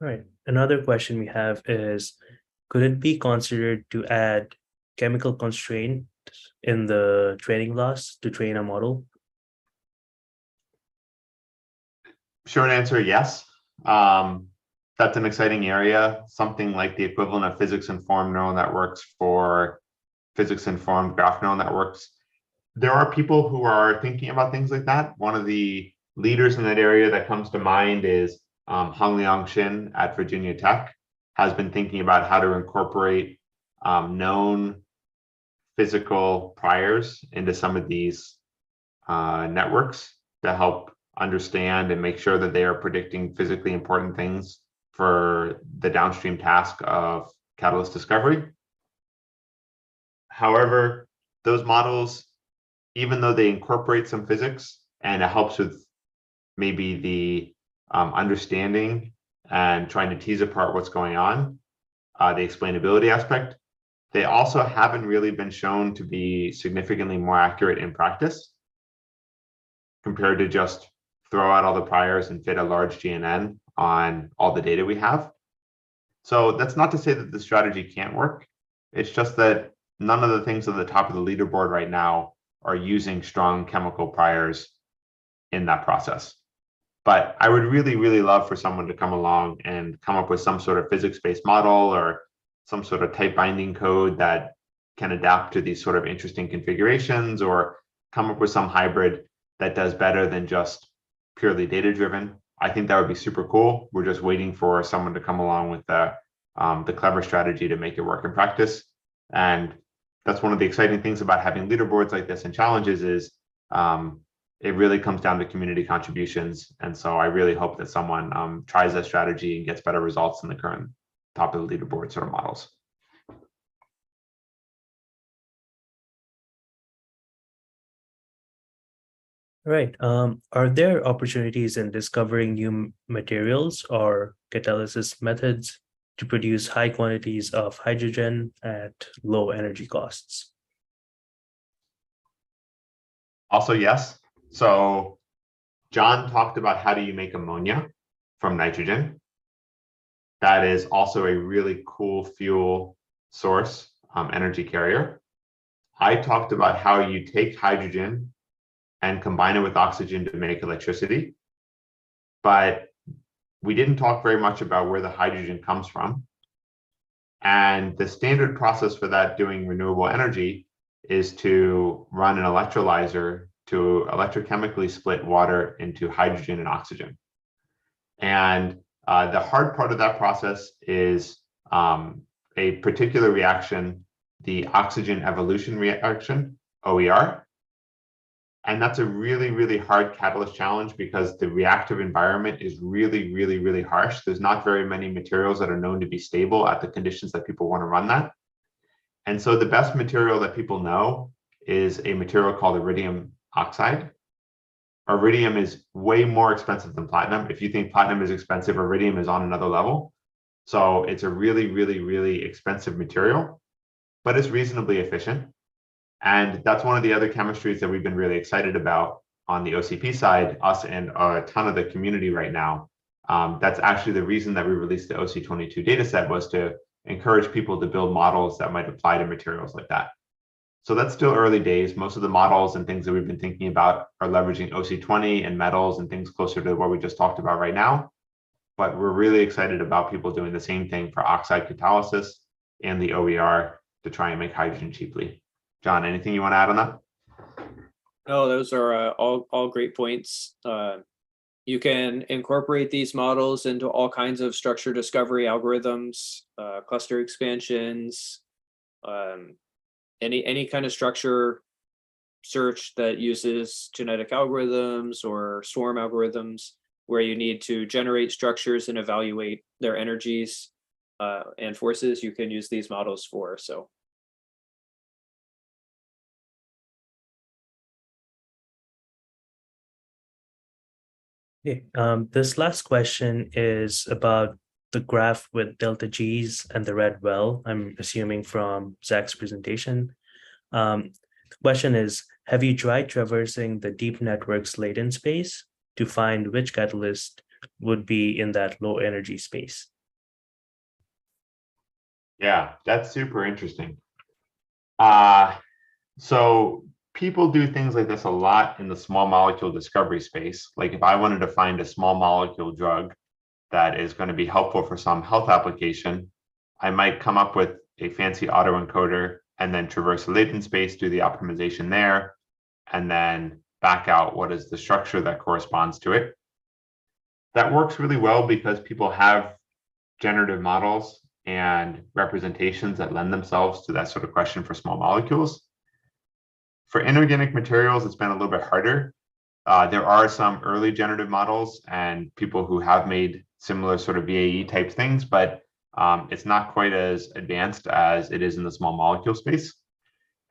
All right. Another question we have is, could it be considered to add chemical constraint in the training loss to train a model? Short answer, yes. That's an exciting area, something like the equivalent of physics-informed neural networks for physics-informed graph neural networks. There are people who are thinking about things like that. One of the leaders in that area that comes to mind is Hongliang Shin at Virginia Tech, has been thinking about how to incorporate known physical priors into some of these networks to help understand and make sure that they are predicting physically important things for the downstream task of catalyst discovery. However, those models, even though they incorporate some physics and it helps with maybe the understanding and trying to tease apart what's going on, the explainability aspect, they also haven't really been shown to be significantly more accurate in practice compared to just throw out all the priors and fit a large GNN on all the data we have. So that's not to say that the strategy can't work. It's just that none of the things at the top of the leaderboard right now are using strong chemical priors in that process. But I would really, really love for someone to come along and come up with some sort of physics-based model or some sort of type binding code that can adapt to these sort of interesting configurations, or come up with some hybrid that does better than just purely data-driven. I think that would be super cool. We're just waiting for someone to come along with the clever strategy to make it work in practice. And that's one of the exciting things about having leaderboards like this and challenges is it really comes down to community contributions. And so I really hope that someone tries that strategy and gets better results than the current top of the leaderboard sort of models. Right. Are there opportunities in discovering new materials or catalysis methods to produce high quantities of hydrogen at low energy costs? Also, yes. So John talked about how do you make ammonia from nitrogen. That is also a really cool fuel source, energy carrier. I talked about how you take hydrogen and combine it with oxygen to make electricity. But we didn't talk very much about where the hydrogen comes from. And the standard process for that doing renewable energy is to run an electrolyzer to electrochemically split water into hydrogen and oxygen. And the hard part of that process is a particular reaction, the oxygen evolution reaction, OER. And that's a really, really hard catalyst challenge because the reactive environment is really, really, really harsh. There's not very many materials that are known to be stable at the conditions that people want to run that. And so the best material that people know is a material called iridium oxide. Iridium is way more expensive than platinum. If you think platinum is expensive, iridium is on another level. So it's a really, really, really expensive material, but it's reasonably efficient. And that's one of the other chemistries that we've been really excited about on the OCP side, us and a ton of the community right now. That's actually the reason that we released the OC22 dataset, was to encourage people to build models that might apply to materials like that. So that's still early days. Most of the models and things that we've been thinking about are leveraging OC20 and metals and things closer to what we just talked about right now. But we're really excited about people doing the same thing for oxide catalysis and the OER to try and make hydrogen cheaply. John, anything you want to add on that? No, those are all great points. You can incorporate these models into all kinds of structure discovery algorithms, cluster expansions, any kind of structure search that uses genetic algorithms or swarm algorithms, where you need to generate structures and evaluate their energies and forces. You can use these models for. So. Okay, this last question is about the graph with delta G's and the red well, I'm assuming from Zach's presentation. The question is, have you tried traversing the deep network's latent space to find which catalyst would be in that low energy space? Yeah, that's super interesting. So people do things like this a lot in the small molecule discovery space. Like if I wanted to find a small molecule drug that is going to be helpful for some health application, I might come up with a fancy autoencoder and then traverse the latent space, do the optimization there, and then back out what is the structure that corresponds to it. That works really well because people have generative models and representations that lend themselves to that sort of question for small molecules. For inorganic materials, it's been a little bit harder. There are some early generative models and people who have made similar sort of VAE type things, but it's not quite as advanced as it is in the small molecule space.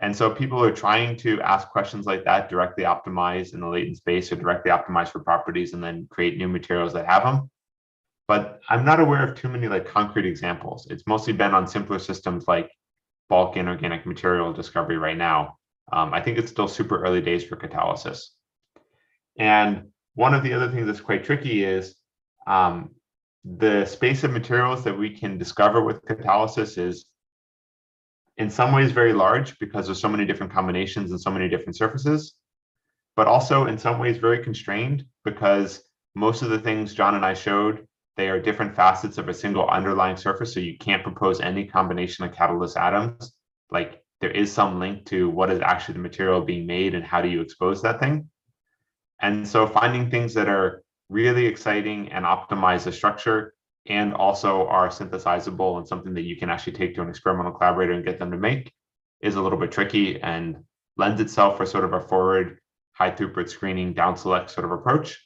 And so people are trying to ask questions like that, directly optimize in the latent space or directly optimize for properties and then create new materials that have them. But I'm not aware of too many like concrete examples. It's mostly been on simpler systems like bulk inorganic material discovery right now. I think it's still super early days for catalysis. And one of the other things that's quite tricky is the space of materials that we can discover with catalysis is in some ways very large because there's so many different combinations and so many different surfaces, but also in some ways very constrained because most of the things John and I showed, they are different facets of a single underlying surface. So you can't propose any combination of catalyst atoms. Like there is some link to what is actually the material being made and how do you expose that thing. And so finding things that are really exciting and optimize the structure and also are synthesizable and something that you can actually take to an experimental collaborator and get them to make is a little bit tricky and lends itself for sort of a forward high throughput screening down select sort of approach.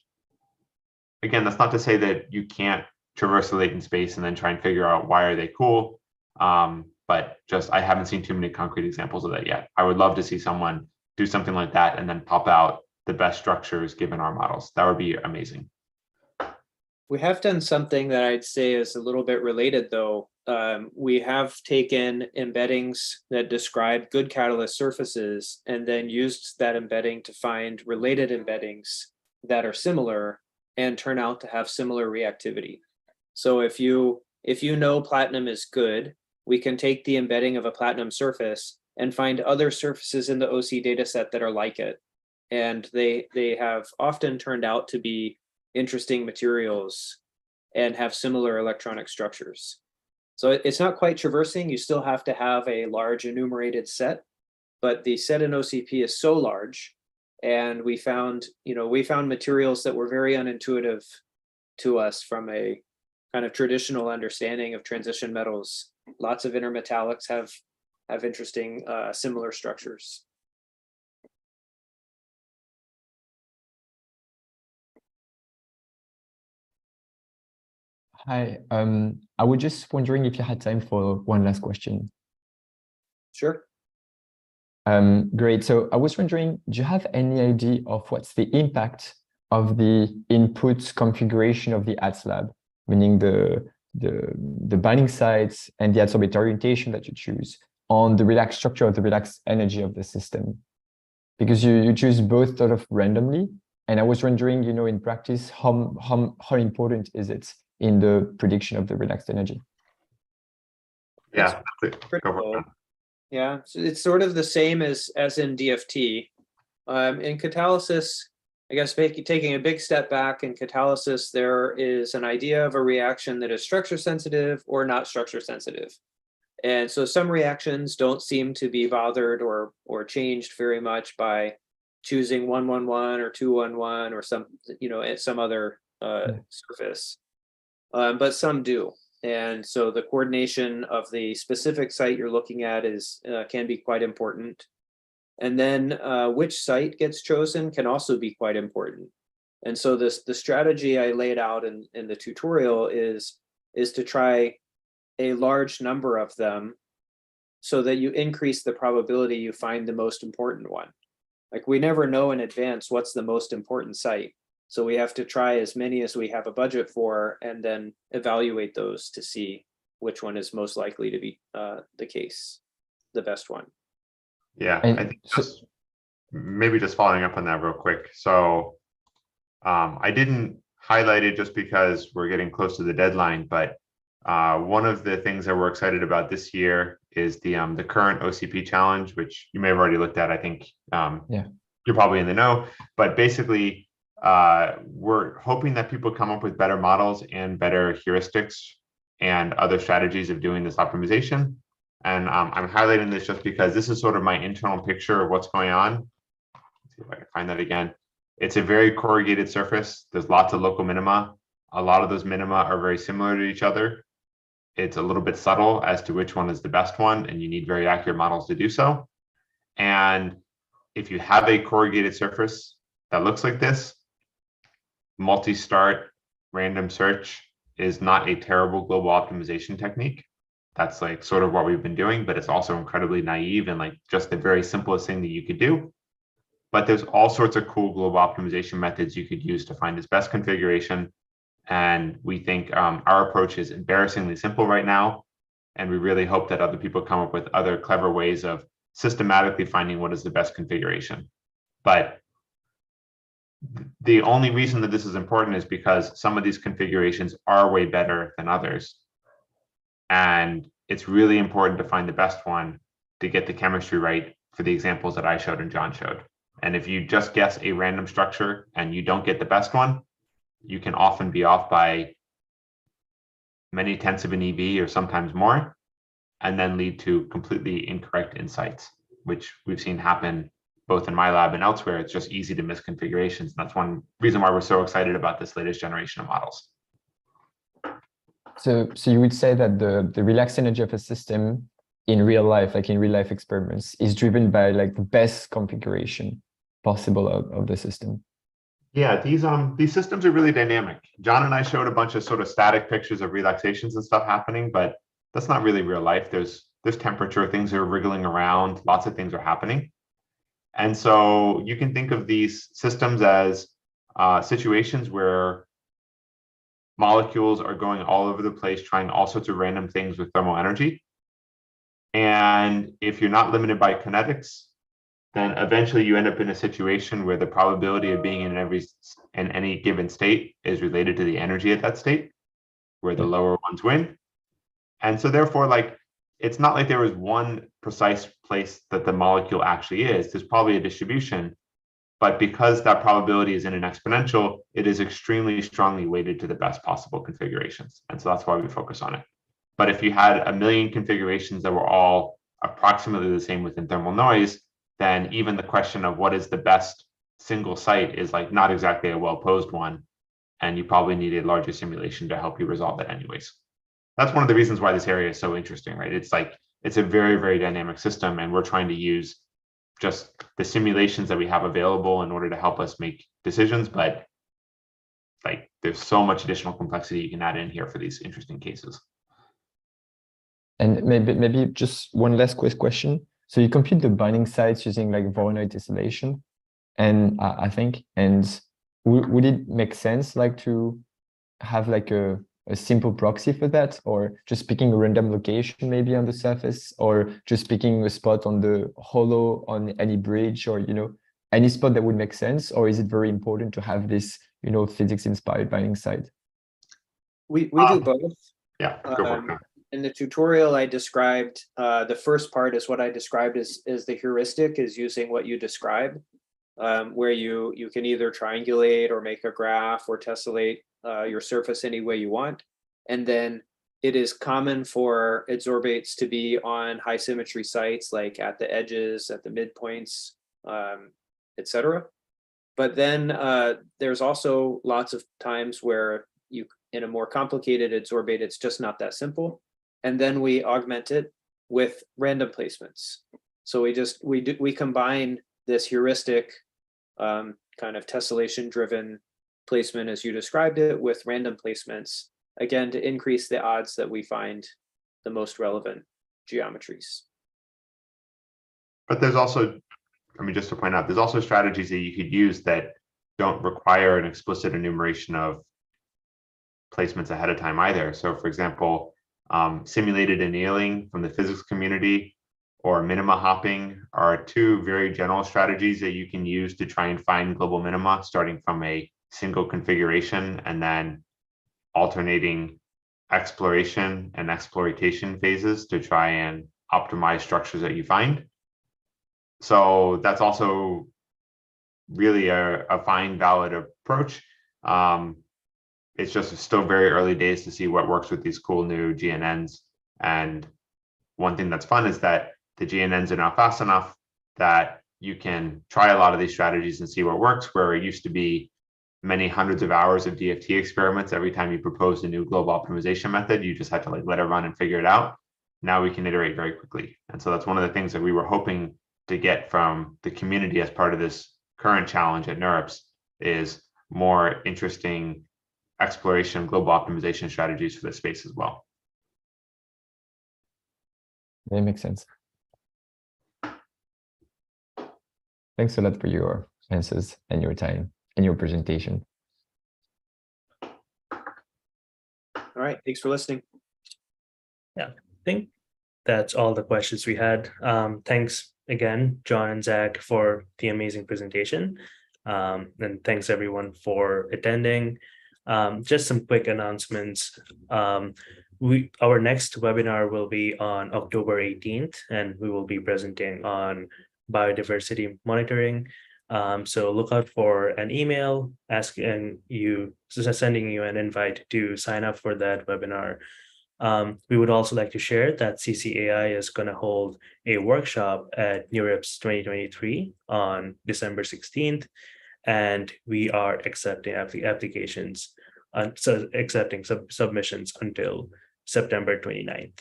Again, that's not to say that you can't traverse the latent space and then try and figure out why are they cool. But just I haven't seen too many concrete examples of that yet. I would love to see someone do something like that and then pop out the best structures given our models. That would be amazing. We have done something that I'd say is a little bit related, though. We have taken embeddings that describe good catalyst surfaces and then used that embedding to find related embeddings that are similar and turn out to have similar reactivity. So if you know platinum is good, we can take the embedding of a platinum surface and find other surfaces in the OC dataset that are like it. And they have often turned out to be interesting materials and have similar electronic structures. So it's not quite traversing. You still have to have a large enumerated set, but the set in OCP is so large, and we found materials that were very unintuitive to us from a kind of traditional understanding of transition metals. Lots of intermetallics have interesting similar structures. Hi, I was just wondering if you had time for one last question. Sure. Great. So I was wondering, do you have any idea of what's the impact of the input configuration of the adslab, meaning the binding sites and the adsorbate orientation that you choose on the relaxed structure or the relaxed energy of the system? Because you choose both sort of randomly, and I was wondering, in practice, how important is it in the prediction of the relaxed energy? Yeah, Critical. Yeah, so it's sort of the same as in DFT. In catalysis, I guess taking a big step back, in catalysis, there is an idea of a reaction that is structure sensitive or not structure sensitive. And so some reactions don't seem to be bothered or changed very much by choosing 111 or 211 or some other surface. But some do. And so the coordination of the specific site you're looking at can be quite important. And then which site gets chosen can also be quite important. And so the strategy I laid out in the tutorial is to try a large number of them so that you increase the probability you find the most important one. Like, we never know in advance what's the most important site. So we have to try as many as we have a budget for, and then evaluate those to see which one is most likely to be the case, the best one. Yeah, I think maybe just following up on that real quick. So I didn't highlight it just because we're getting close to the deadline, but one of the things that we're excited about this year is the current OCP challenge, which you may have already looked at. I think you're probably in the know, but basically we're hoping that people come up with better models and better heuristics and other strategies of doing this optimization. And I'm highlighting this just because this is sort of my internal picture of what's going on. Let's see if I can find that again. It's a very corrugated surface. There's lots of local minima. A lot of those minima are very similar to each other. It's a little bit subtle as to which one is the best one, and you need very accurate models to do so. And if you have a corrugated surface that looks like this, multi-start random search is not a terrible global optimization technique. That's like sort of what we've been doing, but it's also incredibly naive and like just the very simplest thing that you could do. But there's all sorts of cool global optimization methods you could use to find this best configuration. And we think our approach is embarrassingly simple right now. And we really hope that other people come up with other clever ways of systematically finding what is the best configuration. But the only reason that this is important is because some of these configurations are way better than others. And it's really important to find the best one to get the chemistry right for the examples that I showed and John showed. And if you just guess a random structure and you don't get the best one, you can often be off by many tenths of an EV or sometimes more, and then lead to completely incorrect insights, which we've seen happen both in my lab and elsewhere. It's just easy to miss configurations. And that's one reason why we're so excited about this latest generation of models. So you would say that the relaxed energy of a system in real life, like in real life experiments, is driven by like the best configuration possible of the system. Yeah, these systems are really dynamic. John and I showed a bunch of sort of static pictures of relaxations and stuff happening, but that's not really real life. There's temperature, things are wriggling around, lots of things are happening. And so you can think of these systems as situations where molecules are going all over the place, trying all sorts of random things with thermal energy. And if you're not limited by kinetics, then eventually you end up in a situation where the probability of being in any given state is related to the energy at that state, where the lower ones win. And so therefore, like, it's not like there was one precise place that the molecule actually is. There's probably a distribution, but because that probability is in an exponential, it is extremely strongly weighted to the best possible configurations. And so that's why we focus on it. But if you had a million configurations that were all approximately the same within thermal noise, then even the question of what is the best single site is like not exactly a well-posed one. And you probably need a larger simulation to help you resolve that anyways. That's one of the reasons why this area is so interesting, right? It's like, it's a very, very dynamic system, and we're trying to use just the simulations that we have available in order to help us make decisions. But like, there's so much additional complexity you can add in here for these interesting cases. And maybe just one last quick question. So you compute the binding sites using like Voronoi tessellation, and I think, and would it make sense like to have like a simple proxy for that, or just picking a random location maybe on the surface, or just picking a spot on the hollow on any bridge, or, you know, any spot that would make sense? Or is it very important to have this, you know, physics inspired binding site? We do both. Yeah, go for it. In the tutorial I described, the first part is what I described as the heuristic, is using what you described, where you can either triangulate or make a graph or tessellate your surface any way you want. And then it is common for adsorbates to be on high symmetry sites, like at the edges, at the midpoints, etc. But then there's also lots of times where you, in a more complicated adsorbate, it's just not that simple. And then we augment it with random placements. So we combine this heuristic kind of tessellation driven placement as you described it with random placements, again, to increase the odds that we find the most relevant geometries. But there's also, I mean, just to point out, there's also strategies that you could use that don't require an explicit enumeration of placements ahead of time either. So for example, simulated annealing from the physics community or minima hopping are two very general strategies that you can use to try and find global minima, starting from a single configuration and then alternating exploration and exploitation phases to try and optimize structures that you find. So that's also really a fine, valid approach. It's just still very early days to see what works with these cool new GNNs. And one thing that's fun is that the GNNs are now fast enough that you can try a lot of these strategies and see what works, where it used to be many hundreds of hours of DFT experiments every time you proposed a new global optimization method. You just had to like let it run and figure it out. Now we can iterate very quickly. And so that's one of the things that we were hoping to get from the community as part of this current challenge at NeurIPS, is more interesting exploration, global optimization strategies for this space as well. That makes sense. Thanks a lot for your answers and your time and your presentation. All right, thanks for listening. Yeah, I think that's all the questions we had. Thanks again, John and Zach, for the amazing presentation. And thanks everyone for attending. Just some quick announcements. Our next webinar will be on October 18th, and we will be presenting on biodiversity monitoring. So look out for an email sending you an invite to sign up for that webinar. We would also like to share that CCAI is going to hold a workshop at NeurIPS 2023 on December 16th. And we are accepting applications, accepting submissions until September 29th.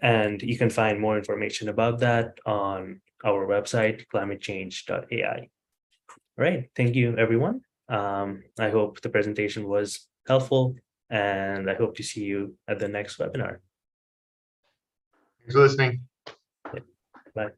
And you can find more information about that on our website, climatechange.ai. All right, thank you, everyone. I hope the presentation was helpful, and I hope to see you at the next webinar. Thanks for listening. Bye.